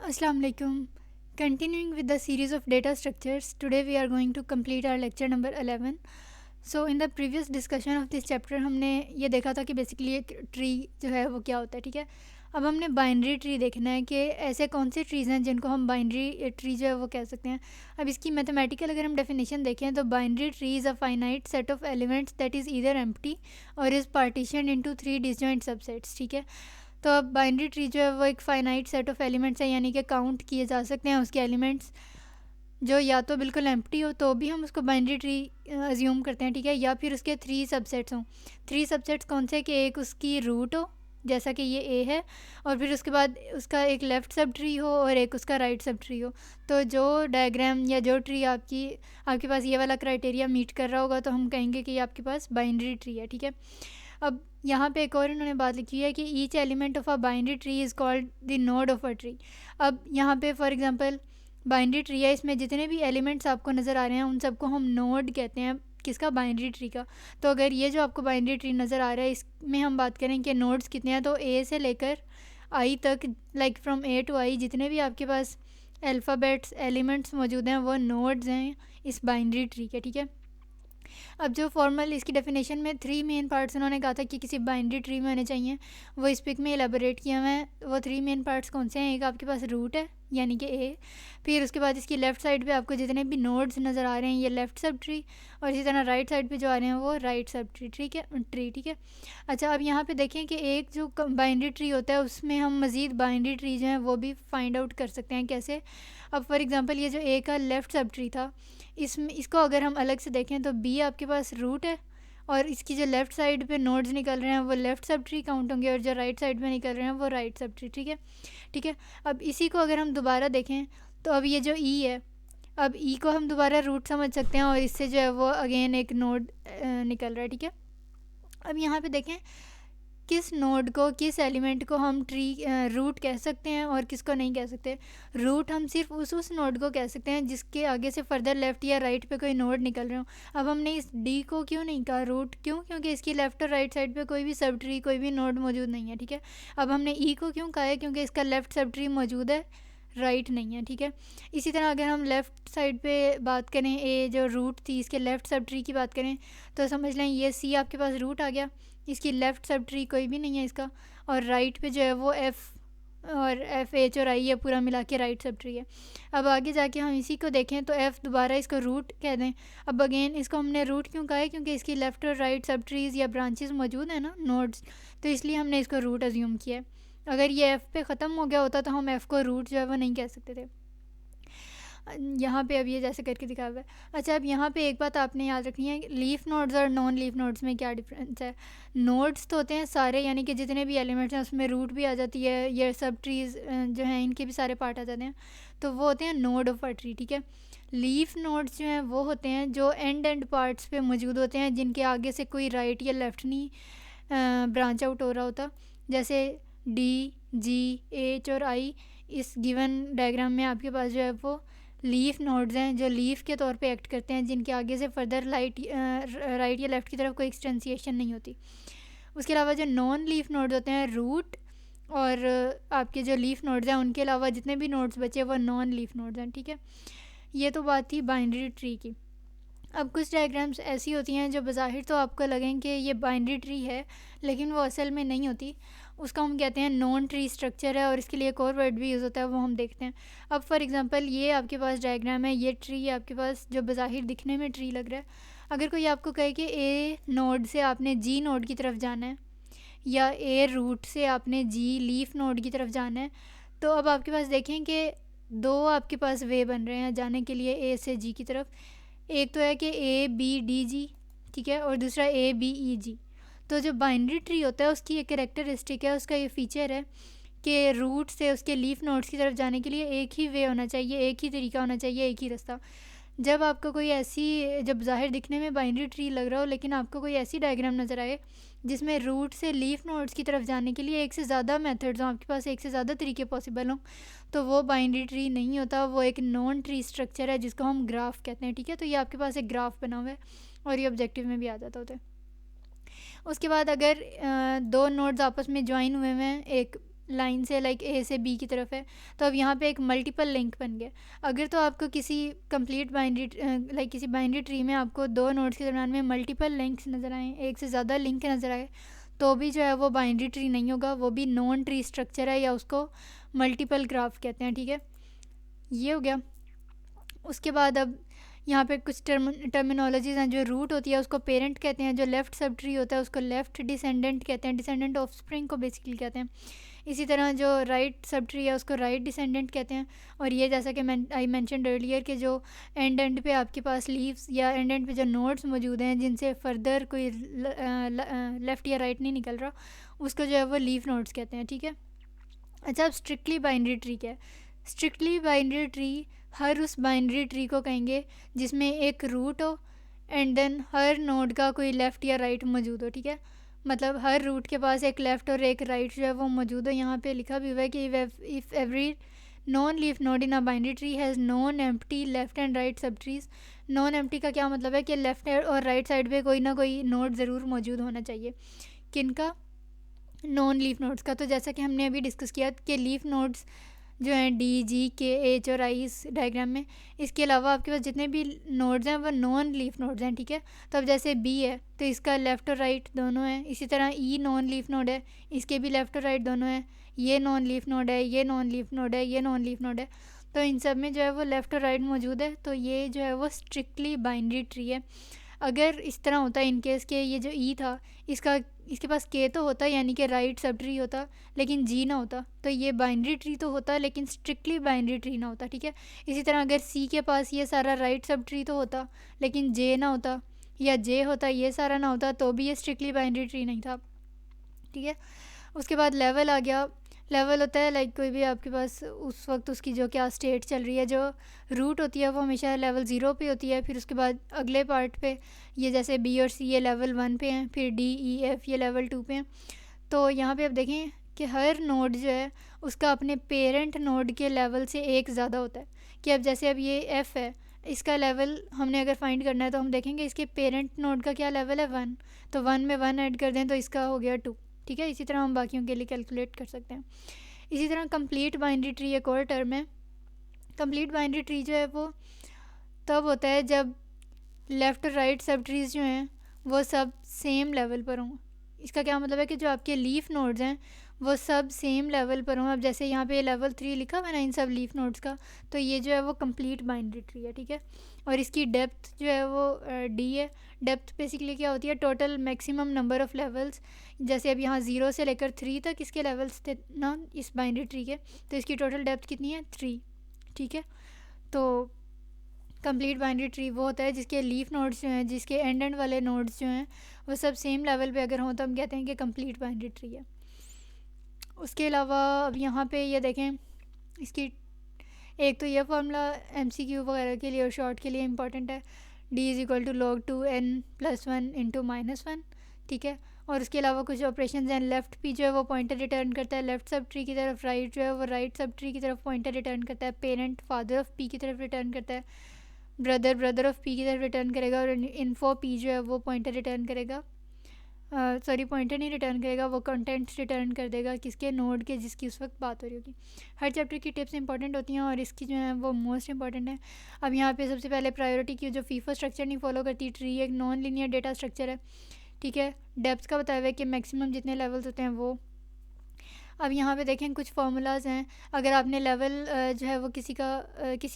Assalamu alaikum. Continuing with the series of data structures, today we are going to complete our lecture number 11. So in the previous discussion of this chapter हमने ये देखा था कि basically एक tree जो है वो क्या होता है, ठीक है। अब हमने बाइनरी ट्री देखना है कि ऐसे कौन से ट्रीज़ हैं जिनको हम बाइनरी ट्री जो है वो कह सकते हैं। अब इसकी मैथमेटिकल अगर हम डेफिनेशन देखें तो binary tree is a finite set of elements that is either empty or is partition into 3 disjoint subsets, ठीक है। तो अब बाइनरी ट्री जो है वो एक फाइनाइट सेट ऑफ एलिमेंट्स है, यानी कि काउंट किए जा सकते हैं उसके एलिमेंट्स जो या तो बिल्कुल एम्प्टी हो तो भी हम उसको बाइनरी ट्री अज्यूम करते हैं, ठीक है। या फिर उसके 3 सबसेट्स हों। 3 सबसेट्स कौन से कि एक उसकी रूट हो जैसा कि ये ए है, और फिर उसके बाद उसका एक लेफ़्ट सब ट्री हो और एक उसका राइट सब ट्री हो। तो जो डायग्राम या जो ट्री आपके पास ये वाला क्राइटेरिया मीट कर रहा होगा तो हम कहेंगे कि ये आपके पास बाइनरी ट्री है, ठीक है। अब यहाँ पे एक और इन्होंने बात लिखी है कि each element of a binary tree is called the node of a tree. अब यहाँ पे फॉर एग्जांपल बाइनरी ट्री है, इसमें जितने भी एलिमेंट्स आपको नज़र आ रहे हैं उन सबको हम नोड कहते हैं, किसका, बाइनरी ट्री का। तो अगर ये जो आपको बाइनरी ट्री नज़र आ रहा है इसमें हम बात करें कि नोड्स कितने हैं, तो ए से लेकर आई तक, लाइक फ्रॉम ए टू आई जितने भी आपके पास अल्फ़ाबेट्स एलिमेंट्स मौजूद हैं वो नोड्स हैं इस बाइनरी ट्री के, ठीक है। अब जो फॉर्मल इसकी डेफिनेशन में 3 मेन पार्ट्स उन्होंने कहा था कि किसी बाइनरी ट्री में होने चाहिए, वो इस पिक में एलेबोरेट किया हुआ है। वो 3 मेन पार्ट्स कौन से हैं? एक आपके पास रूट है यानी कि ए, फिर उसके बाद इसकी लेफ़्ट साइड पे आपको जितने भी नोड्स नज़र आ रहे हैं ये लेफ़्ट सब ट्री, और इसी तरह राइट साइड पे जो आ रहे हैं वो राइट सब ट्री, ठीक है। अच्छा, अब यहाँ पे देखें कि एक जो बाइनरी ट्री होता है उसमें हम मज़ीद बाइनरी ट्री जो हैं वो भी फाइंड आउट कर सकते हैं। कैसे? अब फॉर एग्ज़ाम्पल ये जो ए का लेफ़्ट सब ट्री था, इसको अगर हम अलग से देखें तो बी आपके पास रूट है, और इसकी जो लेफ़्ट साइड पे नोड्स निकल रहे हैं वो लेफ़्ट सब ट्री काउंट होंगे, और जो राइट साइड पे निकल रहे हैं वो राइट सब ट्री, ठीक है। अब इसी को अगर हम दोबारा देखें तो अब ये जो ई है, अब ई को हम दोबारा रूट समझ सकते हैं और इससे जो है वो अगेन एक नोड निकल रहा है, ठीक है। अब यहाँ पे देखें किस नोड को, किस एलिमेंट को हम ट्री रूट कह सकते हैं और किसको नहीं कह सकते। रूट हम सिर्फ उस नोड को कह सकते हैं जिसके आगे से फर्दर लेफ़्ट या राइट पे कोई नोड निकल रहे हो। अब हमने इस डी को क्यों नहीं कहा रूट? क्यों? क्योंकि इसकी लेफ़्ट और राइट साइड पे कोई भी सब ट्री, कोई भी नोड मौजूद नहीं है, ठीक है। अब हमने ई को क्यों कहा है? क्योंकि इसका लेफ़्ट सब ट्री मौजूद है, राइट नहीं है, ठीक है। इसी तरह अगर हम लेफ़्ट साइड पे बात करें, ए जो रूट थी इसके लेफ़्ट सब ट्री की बात करें तो समझ लें ये सी आपके पास रूट आ गया, इसकी लेफ़्ट सब ट्री कोई भी नहीं है इसका, और राइट पे जो है वो एफ़ एच और आई ये पूरा मिला के राइट सब ट्री है। अब आगे जाके हम इसी को देखें तो एफ़ दोबारा इसको रूट कह दें। अब अगेन इसको हमने रूट क्यों कहा है? क्योंकि इसकी लेफ़्ट और राइट सब ट्रीज़ या ब्रांचेस मौजूद हैं ना, नोड्स, तो इसलिए हमने इसको रूट अज्यूम किया है। अगर ये एफ़ पे ख़त्म हो गया होता तो हम एफ़ को रूट जो है वो नहीं कह सकते थे। यहाँ पे अब ये जैसे करके दिखा हुआ है। अच्छा, अब यहाँ पे एक बात आपने याद रखनी है, लीफ नोड्स और नॉन लीफ नोड्स में क्या डिफरेंस है। नोड्स तो होते हैं सारे, यानी कि जितने भी एलिमेंट्स हैं उसमें रूट भी आ जाती है, ये सब ट्रीज़ जो हैं इनके भी सारे पार्ट आ जाते हैं, तो वो होते हैं नोड ऑफ अ ट्री, ठीक है। लीफ नोड्स जो हैं वो होते हैं जो एंड पार्ट्स पे मौजूद होते हैं, जिनके आगे से कोई राइट या लेफ़्ट नहीं ब्रांच आउट हो रहा होता। जैसे डी, जी, एच और आई इस गिवन डायग्राम में आपके पास जो है वो लीफ नोड्स हैं जो लीफ के तौर पे एक्ट करते हैं, जिनके आगे से फर्दर राइट या लेफ़्ट की तरफ कोई एक्सटेंसिएशन नहीं होती। उसके अलावा जो नॉन लीफ नोड्स होते हैं, रूट और आपके जो लीफ नोड्स हैं उनके अलावा जितने भी नोड्स बचे वो नॉन लीफ नोड्स हैं, ठीक है। ये तो बात थी बाइनरी ट्री की। अब कुछ डायग्राम्स ऐसी होती हैं जो बज़ाहिर तो आपको लगें कि ये बाइनरी ट्री है, लेकिन वो असल में नहीं होती। उसका हम कहते हैं नॉन ट्री स्ट्रक्चर है, और इसके लिए एक और वर्ड भी यूज़ होता है, वो हम देखते हैं। अब फॉर एग्जांपल ये आपके पास डायग्राम है, ये ट्री आपके पास जो बज़ाहिर दिखने में ट्री लग रहा है। अगर कोई आपको कहे कि ए नोड से आपने जी नोड की तरफ जाना है, या ए रूट से आपने जी लीफ नोड की तरफ जाना है, तो अब आपके पास देखें कि दो आपके पास वे बन रहे हैं जाने के लिए ए से जी की तरफ। एक तो है कि ए बी डी जी, ठीक है, और दूसरा ए बी ई जी। तो जो बाइनरी ट्री होता है उसकी एक कैरेक्टरिस्टिक है, उसका ये फीचर है कि रूट से उसके लीफ नोड्स की तरफ जाने के लिए एक ही वे होना चाहिए, एक ही तरीका होना चाहिए, एक ही रास्ता। जब आपको कोई ऐसी, जब ज़ाहिर दिखने में बाइनरी ट्री लग रहा हो लेकिन आपको कोई ऐसी डायग्राम नज़र आए जिसमें रूट से लीफ नोड्स की तरफ जाने के लिए एक से ज़्यादा मेथड्स हों, आपके पास एक से ज़्यादा तरीके पॉसिबल हों, तो वो बाइनरी ट्री नहीं होता, वो एक नॉन ट्री स्ट्रक्चर है जिसको हम ग्राफ कहते हैं, ठीक है। तो ये आपके पास एक ग्राफ बना हुआ है और ये ऑब्जेक्टिव में भी आ जाता होता है। उसके बाद अगर दो नोड्स आपस में ज्वाइन हुए हैं एक लाइन से लाइक ए से बी की तरफ है, तो अब यहाँ पे एक मल्टीपल लिंक बन गया। अगर तो आपको किसी कंप्लीट बाइनरी लाइक किसी बाइनरी ट्री में आपको दो नोड्स के दरम्यान में मल्टीपल लिंक्स नज़र आए, एक से ज़्यादा लिंक नज़र आए, तो भी जो है वो बाइनरी ट्री नहीं होगा, वो भी नॉन ट्री स्ट्रक्चर है या उसको मल्टीपल ग्राफ कहते हैं। ठीक है, ये हो गया। उसके बाद अब यहाँ पे कुछ टर्मिनोलॉजीज़ हैं। जो रूट होती है उसको पेरेंट कहते हैं, जो लेफ़्ट सब ट्री होता है उसको लेफ़्ट डिसेंडेंट कहते हैं, डिसेंडेंट ऑफ स्प्रिंग को बेसिकली कहते हैं। इसी तरह जो राइट सब ट्री है उसको राइट डिसेंडेंट कहते हैं। और ये जैसा कि आई मैंशनड अर्लियर कि जो एंड पे आपके पास लीव्स या एंड पे जो नोड्स मौजूद हैं जिनसे फर्दर कोई लेफ़्ट या राइट नहीं निकल रहा, उसको जो है वो लीफ नोड्स कहते हैं। ठीक है, अच्छा, अब स्ट्रिक्टली बाइनरी ट्री क्या है? स्ट्रिक्टली बाइनरी ट्री हर उस बाइनरी ट्री को कहेंगे जिसमें एक रूट हो एंड देन हर नोड का कोई लेफ़्ट या राइट मौजूद हो। ठीक है, मतलब हर रूट के पास एक लेफ़्ट और एक राइट जो है वो मौजूद हो। यहाँ पे लिखा भी हुआ है कि if every non leaf node in a binary tree has non empty left and right सब ट्रीज। नॉन एम्प्टी का क्या मतलब है कि लेफ़्ट और राइट साइड पे कोई ना कोई नोड ज़रूर मौजूद होना चाहिए। किनका? नॉन लीफ नोड्स का। तो जैसा कि हमने अभी डिस्कस किया कि लीफ नोड्स जो हैं डी, जी, के, एच और आई इस डायग्राम में, इसके अलावा आपके पास जितने भी नोड्स हैं वो नॉन लीफ नोड्स हैं। ठीक है, तो अब जैसे बी है तो इसका लेफ़्ट और राइट दोनों हैं। इसी तरह ई नॉन लीफ नोड है, इसके भी लेफ़्ट और राइट दोनों हैं। ये नॉन लीफ नोड है, ये नॉन लीफ नोड है, ये नॉन लीफ नोड है। तो इन सब में जो है वो लेफ़्ट और राइट मौजूद है। तो ये जो है वो स्ट्रिक्टली बाइनरी ट्री है। अगर इस तरह होता है इन केस के ये जो ई था इसके पास के तो होता यानी कि राइट सब ट्री होता, लेकिन जी ना होता, तो ये बाइनरी ट्री तो होता लेकिन स्ट्रिक्टली बाइनरी ट्री ना होता। ठीक है, इसी तरह अगर सी के पास ये सारा राइट सब ट्री तो होता लेकिन जे ना होता, या जे होता ये सारा ना होता, तो भी ये स्ट्रिक्टली बाइनरी ट्री नहीं था। ठीक है, उसके बाद लेवल आ गया। लेवल होता है लाइक कोई भी आपके पास उस वक्त उसकी जो क्या स्टेट चल रही है, जो रूट होती है वो हमेशा लेवल 0 पे होती है। फिर उसके बाद अगले पार्ट पे ये जैसे बी और सी ये लेवल 1 पे हैं, फिर डी, ई, एफ़ ये लेवल 2 पे हैं। तो यहाँ पे आप देखें कि हर नोड जो है उसका अपने पेरेंट नोड के लेवल से एक ज़्यादा होता है। कि अब जैसे अब ये एफ़ है, इसका लेवल हमने अगर फाइंड करना है तो हम देखेंगे इसके पेरेंट नोड का क्या लेवल है 1, तो 1 में 1 ऐड कर दें तो इसका हो गया 2। ठीक है, इसी तरह हम बाकियों के लिए कैलकुलेट कर सकते हैं। इसी तरह कंप्लीट बाइनरी ट्री एक और टर्म है। कंप्लीट बाइनरी ट्री जो है वो तब होता है जब लेफ़्ट और राइट सब ट्रीज़ जो हैं वो सब सेम लेवल पर हों। इसका क्या मतलब है कि जो आपके लीफ नोड्स हैं वो सब सेम लेवल पर हों। अब जैसे यहाँ पे लेवल 3 लिखा हुआ है ना इन सब लीफ नोड्स का, तो ये जो है वो कंप्लीट बाइनरी ट्री है। ठीक है, और इसकी डेप्थ जो है वो डी है। डेप्थ बेसिकली क्या होती है? Total maximum number of levels. जैसे अब यहाँ 0 से लेकर 3 तक इसके लेवल्स थे ना इस बाइनरी ट्री के, तो इसकी टोटल डेप्थ कितनी है? 3। ठीक है, तो कंप्लीट बाइनरी ट्री वो होता है जिसके लीफ नोड्स जो हैं, जिसके एंड वाले नोड्स जो हैं वो सब सेम लेवल पे अगर हों तो हम कहते हैं कि कंप्लीट बाइनरी ट्री है। उसके अलावा अब यहाँ पे ये देखें, इसकी एक तो ये फार्मूला MCQ वगैरह के लिए और शॉर्ट के लिए इंपॉर्टेंट है, D=log2n+1 × -1। ठीक है, और उसके अलावा कुछ ऑपरेशन हैं। लेफ़्ट पी जो है वो पॉइंटर रिटर्न करता है लेफ़्ट सब ट्री की तरफ, राइट जो है वो राइट सब ट्री की तरफ पॉइंटर रिटर्न करता है, पेरेंट फादर ऑफ़ पी की तरफ रिटर्न करता है, ब्रदर ऑफ़ पी की तरफ रिटर्न करेगा, और इन्फो पी जो है वो पॉइंटर रिटर्न करेगा, सॉरी पॉइंटर नहीं रिटर्न करेगा, वो कंटेंट्स रिटर्न कर देगा किसके? नोड के जिसकी उस वक्त बात हो रही होगी। हर चैप्टर की टिप्स इंपॉर्टेंट होती हैं और इसकी जो है वो मोस्ट इंपॉर्टेंट है। अब यहाँ पे सबसे पहले प्रायोरिटी की जो फीफो स्ट्रक्चर नहीं फॉलो करती, ट्री एक नॉन लीनियर डेटा स्ट्रक्चर है। ठीक है, डेप्थ का बताया हुआ है कि मैक्सिमम जितने लेवल्स होते हैं वो। अब यहाँ पे देखें कुछ फार्मूलाज हैं। अगर आपने लेवल जो है वो किसी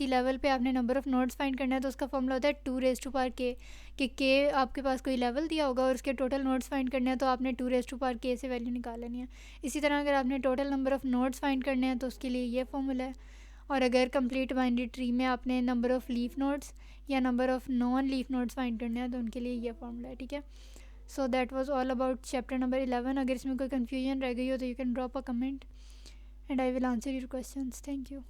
लेवल पे आपने नंबर ऑफ़ नोड्स फाइंड करना है तो उसका फार्मूला होता है 2⁻k कि के आपके पास कोई लेवल दिया होगा और उसके टोटल नोड्स फाइंड करने हैं तो आपने 2⁻k से वैल्यू निकाल लेनी है। इसी तरह अगर आपने total number of nodes find करने हैं तो उसके लिए ये फार्मूला है। और अगर कंप्लीट बाइनरी ट्री में आपने नंबर ऑफ़ लीफ नोड्स या number of non leaf nodes find करने हैं तो उनके लिए ये फार्मूला है। ठीक है, so that was all about chapter number 11। अगर इसमें कोई कन्फ्यूजन रह गई हो तो you can drop a comment and I will answer your questions. Thank you.